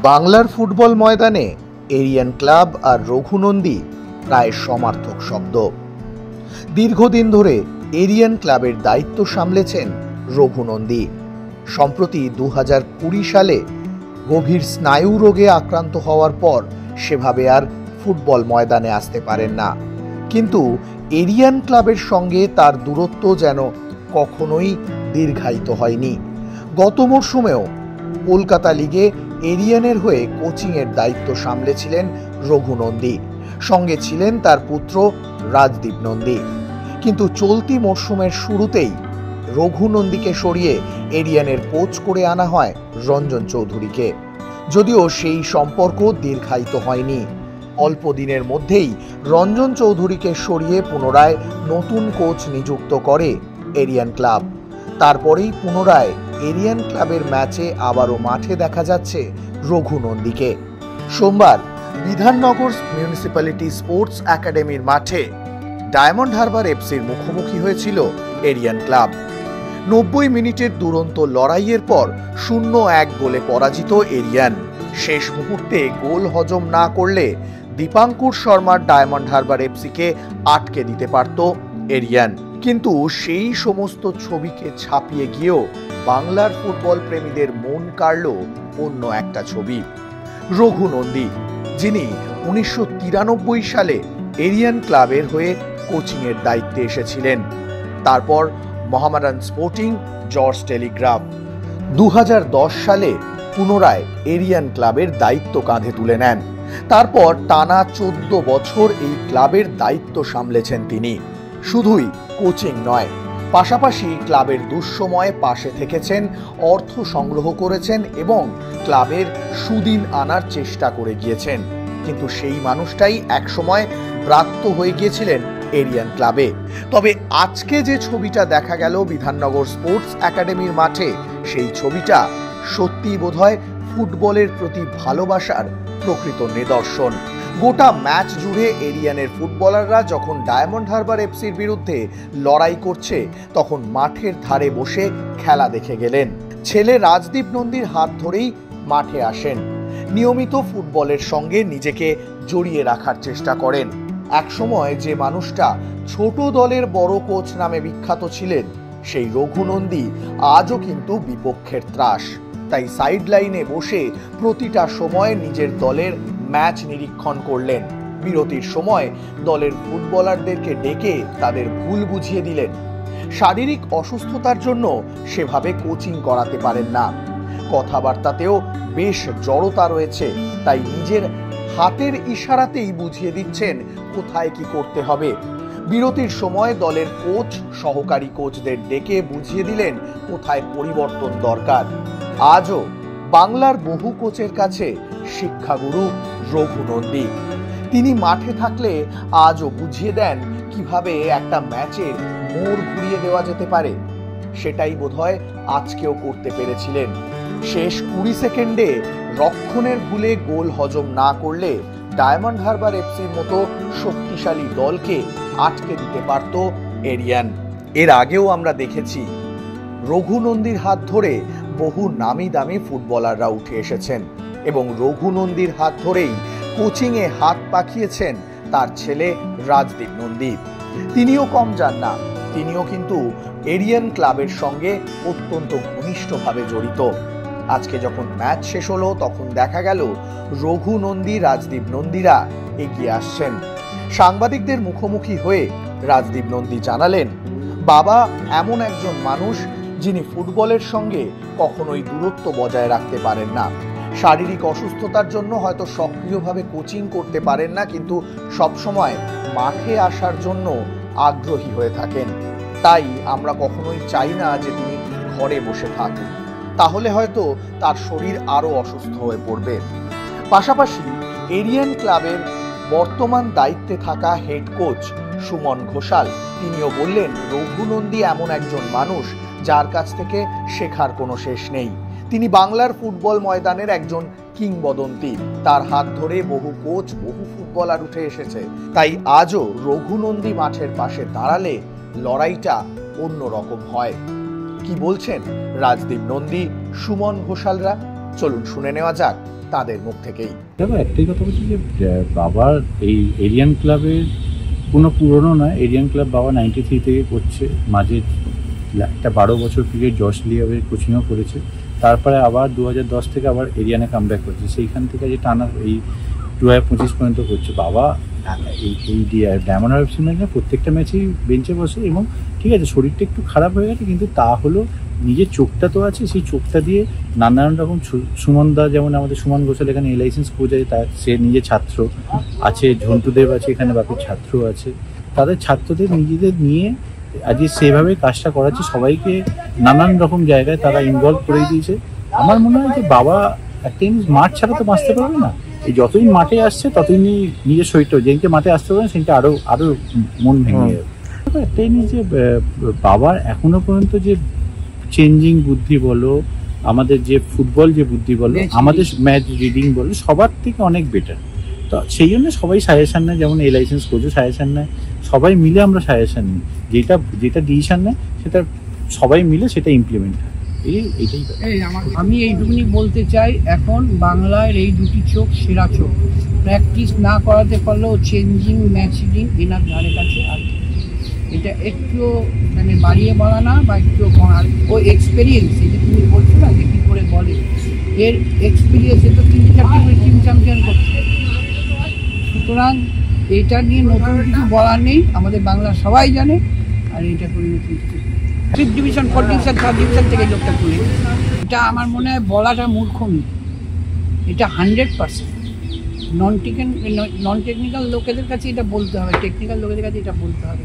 বাংলার ফুটবল ময়দানে এরিয়ান ক্লাব আর রঘু নন্দী প্রায় সমার্থক শব্দ। দীর্ঘদিন ধরে এরিয়ান ক্লাবের দায়িত্ব সামলেছেন রঘু নন্দী। সম্প্রতি 2020 সালে গভীর স্নায়ু রোগে আক্রান্ত হওয়ার পর সেভাবে আর ফুটবল ময়দানে আসতে পারেন না, কিন্তু এরিয়ান ক্লাবের সঙ্গে তার দূরত্ব যেন কখনোই দীর্ঘায়িত হয়নি। গত মরশুমেও কলকাতা লিগে এরিয়ানের হয়ে কোচিংয়ের দায়িত্ব সামলেছিলেন রঘু নন্দী, সঙ্গে ছিলেন তার পুত্র রাজদীপ নন্দী। কিন্তু চলতি মরশুমের শুরুতেই রঘু নন্দীকে সরিয়ে এরিয়ানের কোচ করে আনা হয় রঞ্জন চৌধুরীকে। যদিও সেই সম্পর্ক দীর্ঘায়িত হয়নি, অল্প দিনের মধ্যেই রঞ্জন চৌধুরীকে সরিয়ে পুনরায় নতুন কোচ নিযুক্ত করে এরিয়ান ক্লাব। তারপরেই পুনরায় এরিয়ান ক্লাবের ম্যাচে আবারও মাঠে দেখা যাচ্ছে রঘু নন্দীকে। সোমবার বিধাননগর মিউনিসিপ্যালিটি স্পোর্টস একাডেমির মাঠে ডায়মন্ড হারবার এফসির মুখোমুখি হয়েছিল এরিয়ান ক্লাব। 90 মিনিটের দুরন্ত লড়াইয়ের পর 0-1 গোলে পরাজিত এরিয়ান। শেষ মুহূর্তে গোল হজম না করলে দীপাঙ্কুর শর্মার ডায়মন্ড হারবার এফসিকে আটকে দিতে পারত এরিয়ান। কিন্তু সেই সমস্ত ছবিকে ছাপিয়ে গিয়েও বাংলার ফুটবল প্রেমীদের মন কাড়ল অন্য একটা ছবি, রঘু নন্দী, যিনি 1993 সালে এরিয়ান ক্লাবের হয়ে কোচিংয়ের দায়িত্বে এসেছিলেন। তারপর মোহামেডান স্পোর্টিং, জর্জ টেলিগ্রাফ। 2010 সালে পুনরায় এরিয়ান ক্লাবের দায়িত্ব কাঁধে তুলে নেন। তারপর টানা 14 বছর এই ক্লাবের দায়িত্ব সামলেছেন তিনি। শুধুই কোচিং নয়, পাশাপাশি ক্লাবের দুঃসময়ে পাশে থেকেছেন, অর্থ সংগ্রহ করেছেন এবং ক্লাবের সুদিন আনার চেষ্টা করে গিয়েছেন। কিন্তু সেই মানুষটাই একসময় ব্রাত্য হয়ে গিয়েছিলেন এরিয়ান ক্লাবে। তবে আজকে যে ছবিটা দেখা গেল বিধাননগর স্পোর্টস একাডেমির মাঠে, সেই ছবিটা সত্যিই বোধহয় ফুটবলের প্রতি ভালোবাসার প্রকৃত নিদর্শন। গোটা ম্যাচ জুড়ে এরিয়ানের ফুটবলাররা যখন ডায়মন্ড হারবার এফসির বিরুদ্ধে লড়াই করছে, তখন মাঠের ধারে বসে খেলা দেখে গেলেন। ছেলে রাজদীপ নন্দীর হাত ধরেই মাঠে আসেন। নিয়মিত ফুটবলের সঙ্গে নিজেকে জড়িয়ে রাখার চেষ্টা করেন। একসময় যে মানুষটা ছোট দলের বড় কোচ নামে বিখ্যাত ছিলেন, সেই রঘু নন্দী আজও কিন্তু বিপক্ষের ত্রাস। তাই সাইড লাইনে বসে প্রতিটা সময় নিজের দলের ম্যাচ নিরীক্ষণ করলেন। বিরতির সময় দলের ফুটবলারদেরকে ডেকে তাদের ভুল বুঝিয়ে দিলেন। শারীরিক অসুস্থতার জন্য সেভাবে কোচিং করাতে পারেন না, কথাবার্তাতেও বেশ জড়তা রয়েছে, তাই নিজের হাতের ইশারাতেই বুঝিয়ে দিচ্ছেন কোথায় কি করতে হবে। বিরতির সময় দলের কোচ সহকারী কোচদের ডেকে বুঝিয়ে দিলেন কোথায় পরিবর্তন দরকার। আজও বাংলার বহু কোচের কাছে শিক্ষাগুরু রঘু নন্দী। তিনি মাঠে থাকলে আজও বুঝিয়ে দেন কিভাবে একটা ম্যাচের মোড় ঘুরিয়ে দেওয়া যেতে পারে। সেটাই বোধহয় আজকেও করতে পেরেছিলেন। শেষ 20 সেকেন্ডে রক্ষণের ভুলে গোল হজম না করলে ডায়মন্ড হারবার এফসির মতো শক্তিশালী দলকে আটকে দিতে পারত এরিয়ান। এর আগেও আমরা দেখেছি রঘু নন্দীর হাত ধরে বহু নামি দামি ফুটবলাররা উঠে এসেছেন এবং রঘু নন্দীর হাত ধরেই কোচিংয়ে হাত পাকিয়েছেন তার ছেলে রাজদীপ নন্দী। তিনিও কম যান না, তিনিও কিন্তু এরিয়ান ক্লাবের সঙ্গে অত্যন্ত ঘনিষ্ঠভাবে জড়িত। আজকে যখন ম্যাচ শেষ হলো, তখন দেখা গেল রঘু নন্দী, রাজদীপ নন্দীরা এগিয়ে আসছেন। সাংবাদিকদের মুখোমুখি হয়ে রাজদীপ নন্দী জানালেন, বাবা এমন একজন মানুষ যিনি ফুটবলের সঙ্গে কখনোই দূরত্ব বজায় রাখতে পারেন না। শারীরিক অসুস্থতার জন্য হয়তো সক্রিয়ভাবে কোচিং করতে পারেন না, কিন্তু সবসময় মাঠে আসার জন্য আগ্রহী হয়ে থাকেন। তাই আমরা কখনোই চাই না যে তিনি ঘরে বসে থাকেন, তাহলে হয়তো তার শরীর আরো অসুস্থ হয়ে পড়বে। পাশাপাশি এরিয়ান ক্লাবের বর্তমান দায়িত্বে থাকা হেড কোচ সুমন ঘোষাল, তিনিও বললেন রঘু নন্দী এমন একজন মানুষ যার কাছ থেকে শেখার কোনো শেষ নেই। তিনি বাংলার ফুটবল ময়দানের একজন কিংবদন্তি। তার হাত ধরে বহু কোচ, বহু ফুটবলার উঠে এসেছে। তাই আজও রঘু নন্দী মাঠের পাশে দাঁড়ালে লড়াইটা অন্যরকম হয়। কি বলছেন রাজদীপ নন্দী, সুমন ঘোষালরা? চলুন শুনে নেওয়া যাক তাদের মুখ থেকেই। দেখো, একটাই কথা বলছি যে বাবার এই এরিয়ান ক্লাবের কোনো পুরনো নয়। এরিয়ান ক্লাব বাবা 93 থেকে করছে। মাঝে একটা 12 বছর পিরিয়ড জশ লিয়াবের কোচিংও করেছে। তারপরে আবার 2010 থেকে আবার এরিয়ানে কামব্যাক করছে। সেইখান থেকে যে টানা এই 2025 পর্যন্ত করছে। বাবা এই ডায়মন্ড হারবার ম্যাচে প্রত্যেকটা ম্যাচেই বেঞ্চে বসে, এবং ঠিক আছে শরীরটা একটু খারাপ হয়ে গেছে, কিন্তু তা হলো নিজের চোখটা তো আছে, সেই চোখটা দিয়ে নানান রকম সুমন দা, যেমন আমাদের সুমন ঘোষাল এখানে লাইসেন্স কোচ আছে, তার সে নিজের ছাত্র আছে, ঝন্টুদেব আছে এখানে, বাকি ছাত্র আছে, তাদের ছাত্রদের নিজেদের নিয়ে আজকে সেভাবে কাজটা করাচ্ছে। সবাইকে নানান রকম জায়গায় তারা ইনভলভ করে দিয়েছে। আমার মনে হয় যে বাবা একটা জিনিস, মাঠ ছাড়া তো বাঁচতে পারবে না। এই যতদিন মাঠে আসছে ততদিনই নিজের শরীরটা, যেদিনকে মাঠে আসতে পারবে সেদিনকে আরো মন ভেঙে যাবে। একটা জিনিস যে বাবার এখনো পর্যন্ত যে চেঞ্জিং বুদ্ধি বলো, আমাদের যে ফুটবল যে বুদ্ধি বলো, আমাদের ম্যাচ রিডিং বলো, সবার থেকে অনেক বেটার। তো সেই জন্য সবাই সাজেশন নেয়, যেমন এই লাইসেন্স কোচও সাজেশন নেয়, সবাই মিলে আমরা সাজেশন নিই, যেটা ডিসিশন নেয় সেটা সবাই মিলে সেটা ইমপ্লিমেন্ট হয়। এইটাই আমি এইটুকুনি বলতে চাই, এখন বাংলার এই দুটি চোখ সেরা চোখ। প্র্যাকটিস না করাতে পারলেও চেঞ্জিং ম্যাচ রিডিং এনার ধারে কাছে আর এটা একটু মানে বাড়িয়ে বলা না, বা একটু ও এক্সপিরিয়েন্স, এই যে তুমি বলছো না যে কী করে বলে, এর এক্সপিরিয়েন্সে তো 3-4টি করে টিম চ্যাম্পিয়ন করছে। সুতরাং এটা নিয়ে নতুন কিছু বলার নেই, আমাদের বাংলা সবাই জানে। আর এটা করে নতুন কিছু 5th division 4th division 3rd division থেকে লোকটা তুলে, এটা আমার মনে হয় বলাটা মূর্খমি। এটা 100% নন টেকনিক্যাল লোকেদের কাছে এটা বলতে হবে, টেকনিক্যাল লোকেদের কাছে এটা বলতে হবে।